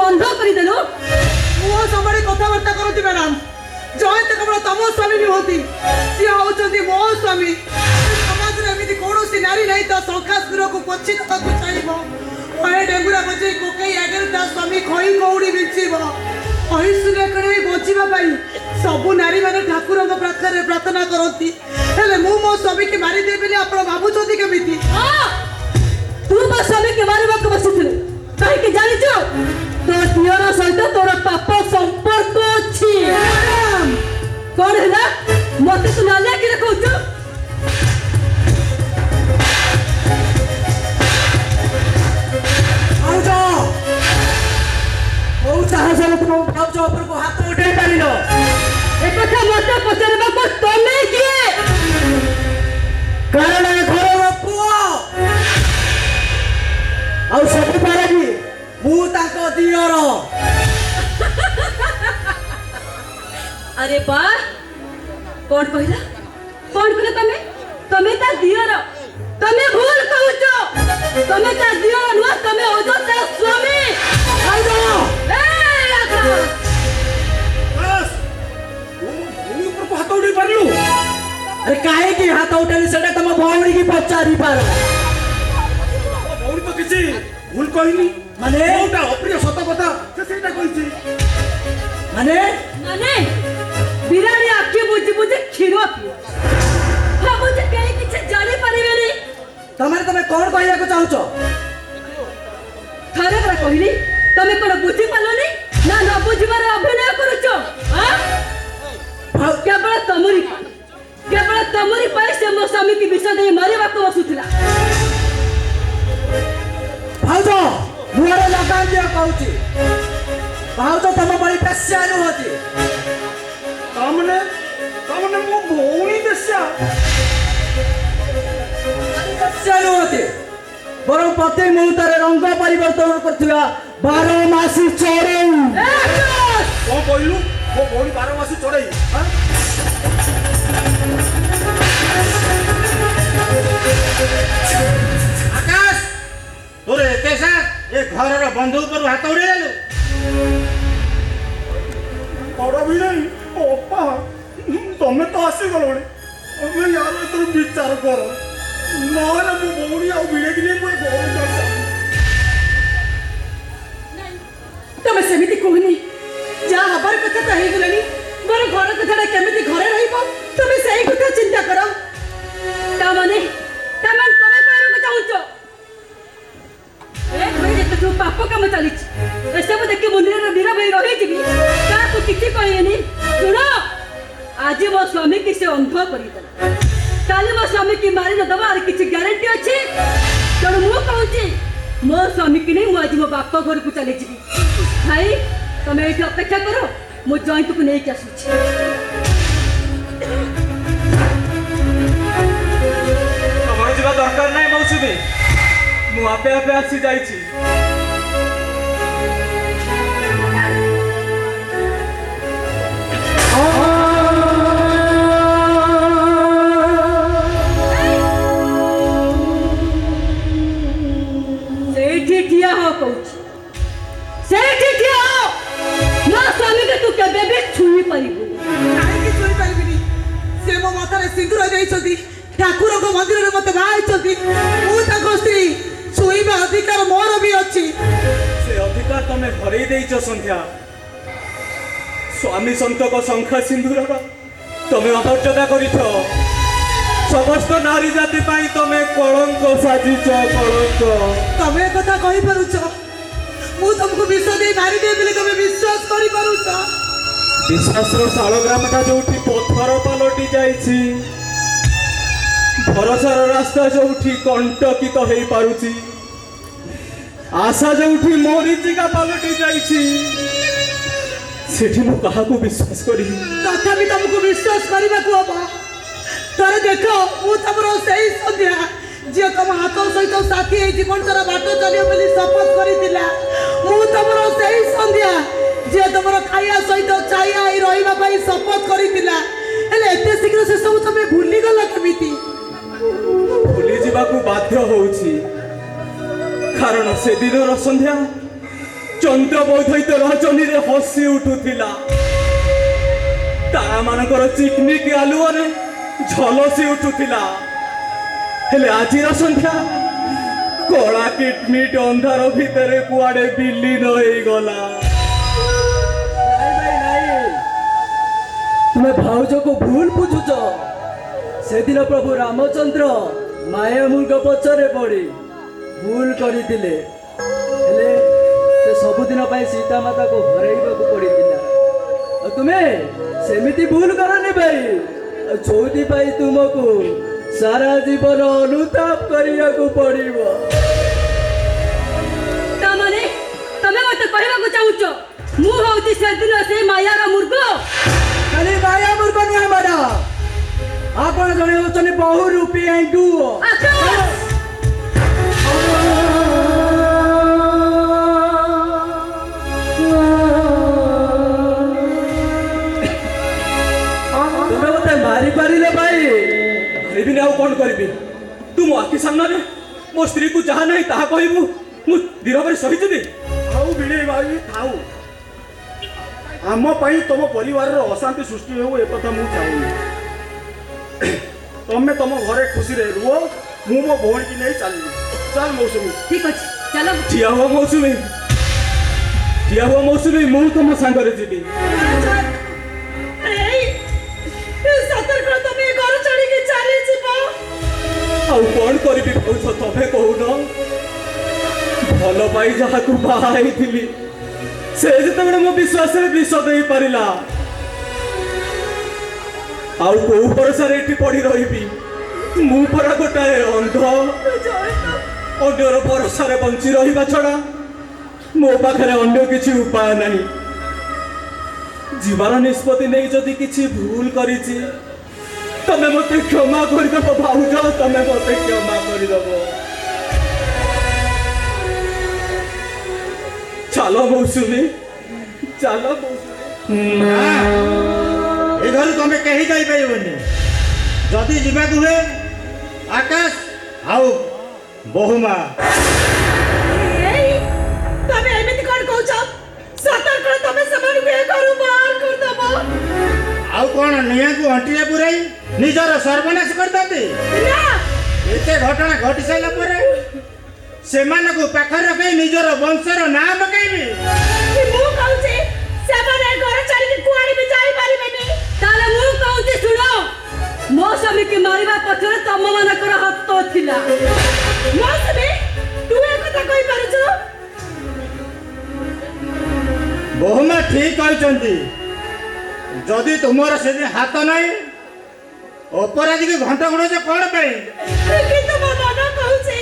अंध करदेलु मुह संभाड़ी कथबार्ता करती मैडम जयंत केवल तम स्वामी नुहति सी हूँ मो स्वामी समाज में एमती कौन नारी नहीं तो शंखासुर को पोछि देवाक चाहिए डेंगुरा बजे कोकई आगे स्वामी खई कौड़ी बिछब अहिंसुले कड़े बचापी सबू नारी मैंने ठाकुर प्रार्थना प्रार्थना करती मु मो स्वामी की मारिदे बोली आप भावुं केमी तू मो स्वामी के मारवा को बसुथिलु कहीं जानी तो दियर सहित तोर पाप संपर्क अच्छी कौन है मत तू नालिया कि कहू तुम भाज उपरको हाथ उठे पार एक मत पचार तमें किए कारण घर पुओ आ सब पारे दियर अरे बा कौन कहला तमें तमें ता दियर तमें भूल कहूचो तमें ता दियर नुआ तमें ओजो ता स्वामी आइदो बस भूमि ऊपर को हाथ उठे पारलु अरे काहे की हाथ उठानी सेटा तुम भौणी की पचारी पार भौणी तो किसी भूल कहनी माने कोटा अप्रिय सत कथा से सेटा कहिछि माने माने बिरानी आखी बुझी बुझी खीरो पियो हम मुझे कहीं किछ जाने परिबेनी तमे कौन कहया को चाहूचो थारे पर कहली तमे कोन बुझी पालोनी ना न बुझिबार अभिनय करूचो हां केवल तमरी पाए से मो स्वामी की विषय दे मारिबा को बसुथिला भाउजो मुहरे लगान दिया कहूची भाउजो तम बड़ी पेस्या नुहति तामने मो भौणी देस्या पेस्या नुहति बरं प्रत्येक मुहूर्तरे रंग परिवर्तन करथिबा 12 मासी चोरई कौन कहलु मो भौणी 12 मासी चढ़ई हां आकाश तोरे कैसा ये घर रो बंधु ऊपर हाथ उड़ेलु बड़ा भी नहीं ओपा तमे तो आसी गलोनी हमें यार तो विचार करो ना मो भौणी आ भिड़े कि नहीं मोर भौणी तमे सेमिति कहनी जा हबार कथा तो हे गलनी मोर घर कथाटा केमिति घरे रहिबो तमे सही कथा चिंता करो ता माने तमे कहबो को चाहूचो ए भाई जे तू पाप काम चलिछ ऐसे वो देखि मुंडे रो नीरव होई रही जिबी का तू किछि कहलेनी सुनो आज मो स्वामी की से अंध करी देला काली मो स्वामी की मारी न दवा और किछि गारंटी अछि तण मु कहूची मो स्वामी की नहीं मु आज मो बाप घर को चली जिबी भाई तमे एठी अपेक्षा करो मु जॉइंट को नहीं के आसुछि तमर जिबा दरकार नाही मौसुमी मु आपे आपे आसी जाईछि सेठी ठिया हो कहूछि सेठी ठिया हो ना स्वामी के तू केबे भी छुई परिबु काहे की चोरी पाइबिनी से मो माथारे सिंदूर देइछथि ठाकुर को मंदिर रे मते बाहाइछथि मु ताको स्त्री छुईबा अधिकार मोर भी अछि से अधिकार तमे घरे देइछ संध्या स्वामी संत को शंखा सिंदूर तमे अमर्यादा करिछ समस्त नारी जाति पाई तमे कलंक साजिछ कलंक तमे कथा कहि परुछ मु तुमको विश्व दे मारी दे बोले तमे विश्वास करि परुछ विश्वास रो शालग्रामटा जोठी पत्थर पलटि जाईछि भरोसार रास्ता जोठी कंटकित हो पारुछि आशा जोठी मरीचिका पलटि जाईछि सेठी मु काहाकू विश्वास करी तथापि तुमको विश्वास करबा को हबो तोरे देखो मु तमरो सही संध्या जे तुम हाथ सहित साथी है जीवन सारा बाट चलियो बोली शपथ करितिला मु तमरो सही संध्या जे तुमरो खाइया सहित छाया आई रहिबा पई शपथ करितिला एले एते शीघ्र से सब तमे भूली गला केमिति भूली जीवाकू बाध्य होउछि कारण से दिनर संध्या ଚନ୍ଦ୍ର ବୈଧୈତ ରଜନୀରେ ହସି ଉଠୁଥିଲା। ତାରାମାନଙ୍କର ଚିକମିକି ଆଲୁଅରେ ଝଲସି ଉଠୁଥିଲା। ହେଲେ ଆଜିର ସନ୍ଧ୍ୟା କଳା କିଟମିଟ ଅନ୍ଧାର ଭିତରେ କୁଆଡେ ବିଲୀନ ହେଇଗଲା। ତୁମେ ଭାଉଜକୁ ଭୁଲ ବୁଝୁଛ। ସେଦିନ ପ୍ରଭୁ ରାମଚନ୍ଦ୍ର ମାୟା ମୃଗ ପଛରେ ପଡ଼ି ଭୁଲ କରିଥିଲେ। ହେଲେ ସେ ସବୁଦିନ ପାଇଁ ସୀତା ମାତାକୁ ହରାଇବାକୁ ପଡ଼ିଥିଲା। ଆଉ ତୁମେ ସେମିତି ଭୁଲ କରନି ଭାଇ। ଆଉ ଯୋଉଥିପାଇଁ ତୁମକୁ ସାରା ଜୀବନ ଅନୁତାପ କରିବାକୁ ପଡ଼ିବ। ତାମାନେ ତମେ ମତେ କହିବାକୁ ଚାହୁଁଛ ମୁଁ ହଉଛି ସେଦିନ ସେ ମାୟାର ମୃଗ? ଖାଲି ମାୟା ମୃଗ ନୁହେଁ ମ୍ୟାଡାମ, ଆପଣ ଜଣେ ହେଉଛନ୍ତି ବହୁରୂପୀ ଏଣ୍ଡୁଅ। ତୁମେ ମତେ ମାରିପାରିଲେ ଭାଇ। ମାରିବିନି ଆଉ କ'ଣ କରିବି? ତୁ ମୋ ଆଖି ସାମ୍ନାରେ ମୋ ସ୍ତ୍ରୀକୁ ଯାହା ନାହିଁ ତାହା କହିବୁ, ମୁଁ ନିରବରେ ସହିଯିବି? ଥାଉ ଭିଣେଇ ଭାଇ ଥାଉ। ଆମ ପାଇଁ ତମ ପରିବାରର ଅଶାନ୍ତି ସୃଷ୍ଟି ହେଉ ଏକଥା ମୁଁ ଚାହୁଁନି। ତମେ ତମ ଘରେ ଖୁସିରେ ରୁହ, ମୁଁ ମୋ ଭଉଣୀକି ନେଇ ଚାଲିବି। ଚାଲ ମୌସୁମୀ। ଠିକ ଅଛି ଚାଲ। ଠିଆ ହୁଅ ମୌସୁମୀ, ଠିଆ ହୁଅ ମୌସୁମୀ, ମୁଁ ତମ ସାଙ୍ଗରେ ଯିବି। ସତର୍କ ତମେ ଘର ଛାଡ଼ିକି ଚାଲିଯିବ। ଆଉ କ'ଣ କରିବି ଭାଉଜ ତମେ କହୁନ? ଭଲ ପାଇ ଯାହାକୁ ବାହା ହେଇଥିଲି ସେ ଯେତେବେଳେ ମୋ ବିଶ୍ୱାସରେ ବିଷ ଦେଇପାରିଲା, ଆଉ କୋଉ ଭରସାରେ ଏଠି ପଡି ରହିବି? ମୁଁ ପରା ଗୋଟାଏ ଅନ୍ଧ। ଅନ୍ୟର ଭରସାରେ ବଞ୍ଚି ରହିବା ଛଡା ମୋ ପାଖରେ ଅନ୍ୟ କିଛି ଉପାୟ ନାହିଁ। ଯିବାର ନିଷ୍ପତ୍ତି ନେଇ ଯଦି କିଛି ଭୁଲ କରିଛି ତମେ ମତେ କ୍ଷମା କରିଦବ ଭାଉଜ, ତମେ ମତେ କ୍ଷମା କରିଦବ। ଚାଲ ମୌସୁମୀ, ଚାଲ ମୌସୁମୀ। ଏ ଘରୁ ତମେ କେହି ଯାଇପାରିବନି। ଯଦି ଯିବାକୁ ହୁଏ ଆକାଶ ଆଉ ବହୁମା। ତମେ ଏମିତି କଣ କହୁଛ? ସତର୍କ ତମେ ସେମାନଙ୍କୁ ଏ ଘରୁ ବାହାର କରିଦବ। ଆଉ କ'ଣ ନିଆଁକୁ ଅଣ୍ଟିରେ ପୁରାଇ ନିଜର ସର୍ବନାଶ କରିଥାନ୍ତି? ନା, ଏତେ ଘଟଣା ଘଟି ସାରିଲା ପରେ ସେମାନଙ୍କୁ ପାଖରେ ରଖି ନିଜର ବଂଶର ନାଁ ପକାଇବି। ମୁଁ କହୁଛି ସେମାନେ ଘର ଛାଡ଼ିକି କୁଆଡ଼େ ବି ଯାଇପାରିବେନି। ତାହେଲେ ମୁଁ କହୁଛି ଶୁଣ, ମୋ ସ୍ୱାମୀକି ମାରିବା ପଛରେ ତମ ମାନଙ୍କର ହାତ ଥିଲା। ମୌସୁମୀ, ତୁ ଏ କଥା କହିପାରୁଛୁ? ବହୁମା ଠିକ କହିଛନ୍ତି। ଯଦି ତୁମର ସେଦିନ ହାତ ନାହିଁ ଅପରାଧୀକୁ ଘଣ୍ଟ ଘୁଣଉଛ କ'ଣ ପାଇଁ? କିନ୍ତୁ ମୋ ମନ କହୁଛି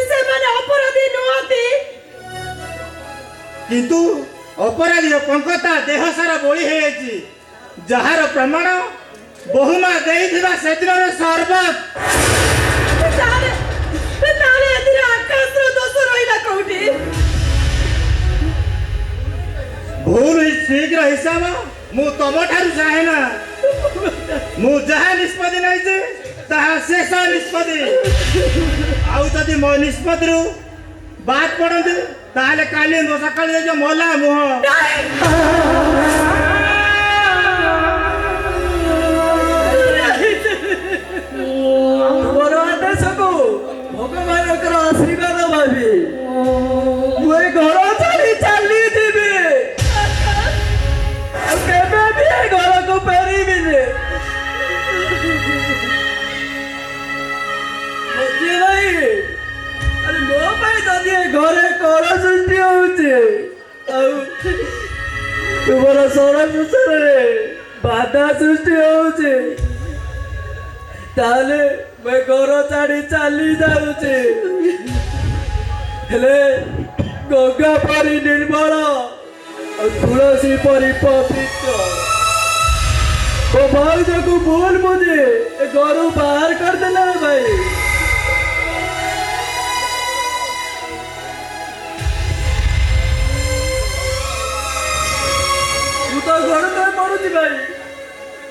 ସେମାନେ ଅପରାଧୀ ନୁହନ୍ତି। କିନ୍ତୁ ଅପରାଧୀର ପଙ୍କତା ଦେହ ସାରା ବୋଳି ହେଇଯାଇଛି, ଯାହାର ପ୍ରମାଣ ବହୁମା ଦେଇଥିବା ସେଦିନର ସର୍ବତ। ତାହେଲେ ଏଥିରେ ଆକାଶର ଦୋଷ ରହିଲା କୋଉଠି? ଭୁଲ ଶୀଘ୍ର ହିସାବ ମୁଁ ତମଠାରୁ ଚାହେଁ ନା। ମୁଁ ଯାହା ନିଷ୍ପତ୍ତି ନେଇଛି ତାହା ଶେଷ ନିଷ୍ପତ୍ତି। ଆଉ ଯଦି ମୋ ନିଷ୍ପତ୍ତିରୁ ବାଦ ପଡ଼ନ୍ତି ତାହେଲେ କାଲି ସକାଳେ ଯୋଉ ମଲା ମୁହଁ। ମୋର ଆଦେଶକୁ ଭଗବାନଙ୍କର ଆଶୀର୍ବାଦ ଭାବି ମୁଁ ଏ ଘର ଛାଡ଼ି ଚାଲିଯିବି। ଆଉ କେବେ ବି ଏ ଘରକୁ ଫେରିବିନି। ଭାଇ, ଆରେ ମୋ ପାଇଁ ଯଦି ଏ ଘରେ କଳ ସୃଷ୍ଟି ହଉଛି, ଆଉ ତୁମର ସରସ୍ୱରରେ ବାଧା ସୃଷ୍ଟି ହଉଛି, ତାହେଲେ ମୁଁ ଘର ଛାଡ଼ି ଚାଲି ଯାଉଛି। ହେଲେ ଗଙ୍ଗା ପରି ନିର୍ମଳ ଆଉ ତୁଳସୀ ପରି ପବିତ୍ର ମୋ ଭାଉଜକୁ ଭୁଲ ବୁଝି ଏ ଘରୁ ବାହାର କରିଦେଲା ଭାଇ। ମୁଁ ତ ଘର ତଳେ ପଡୁଛି ଭାଇ।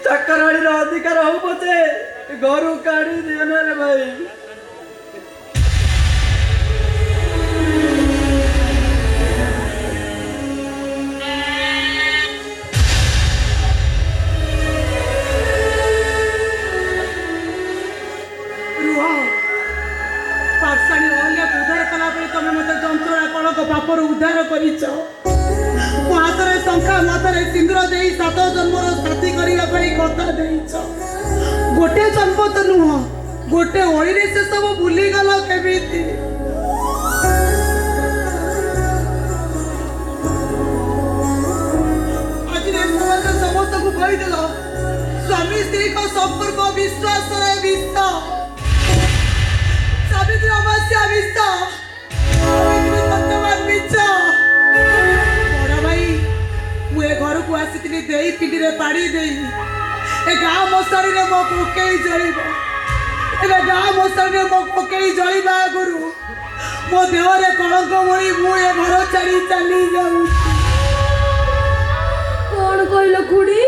ଚାକରାଣୀର ଅଧିକାର ହଉ ପଛେ ଘରୁ କାଢି ଦିଅ ନା ରେ ଭାଇ। ମୋ ହାତରେ ଶଙ୍ଖା ମାଥାରେ ସିନ୍ଦୁର ଦେଇ 7 ଜନ୍ମର ସାଥୀ କରିବା ପାଇଁ କଥା ଦେଇଛ। ଗୋଟେ ଜନ୍ମ ତ ନୁହଁ, ଗୋଟେ ଓଳିରେ ସେ ସବୁ ଭୁଲିଗଲ କେମିତି? ଆଜି ସମାଜରେ ସମସ୍ତଙ୍କୁ କହିଦେଲ ସ୍ୱାମୀ ସ୍ତ୍ରୀଙ୍କ ସମ୍ପର୍କ ବିଶ୍ୱାସରେ ବିଷ, ସାବିତ୍ରୀ ଅମାସ୍ୟା ବିଷ, ସାବିତ୍ରୀ ସତ୍ୟବାନ ମିଛ। ବଡ଼ ଭାଇ, ମୁଁ ଏ ଘରକୁ ଆସିଥିଲି ଦେଇ ପିଣ୍ଡିରେ ପାଣି ଦେଇ। ଏ ଗାଁ ମଶାଣିରେ ମୋ ପକେଇ ଜଳିବ, ଏବେ ଗାଁ ମଶାଣିରେ ମୋ ପକେଇ ଜଳିବା ଆଗରୁ ମୋ ଦେହରେ କଳଙ୍କ ଭଳି ମୁଁ ଏ ଘର ଛାଡ଼ି ଚାଲି ଯାଉଛି। କଣ କହିଲ ଖୁଡି?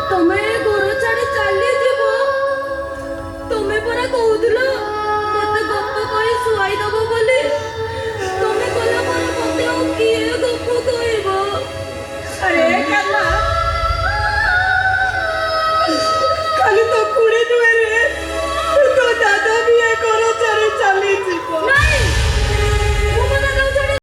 ତମେ ଏ ଘର ଛାଡି ଚାଲିଯିବ? ତମେ ପରା କହୁଥିଲ ମତେ ଗପ କହି ଶୁଆଇ ଦବ ବୋଲି। ତମେ ଗଲା ପରେ ମତେ ଆଉ କିଏ ଗପ କହିବ? अरे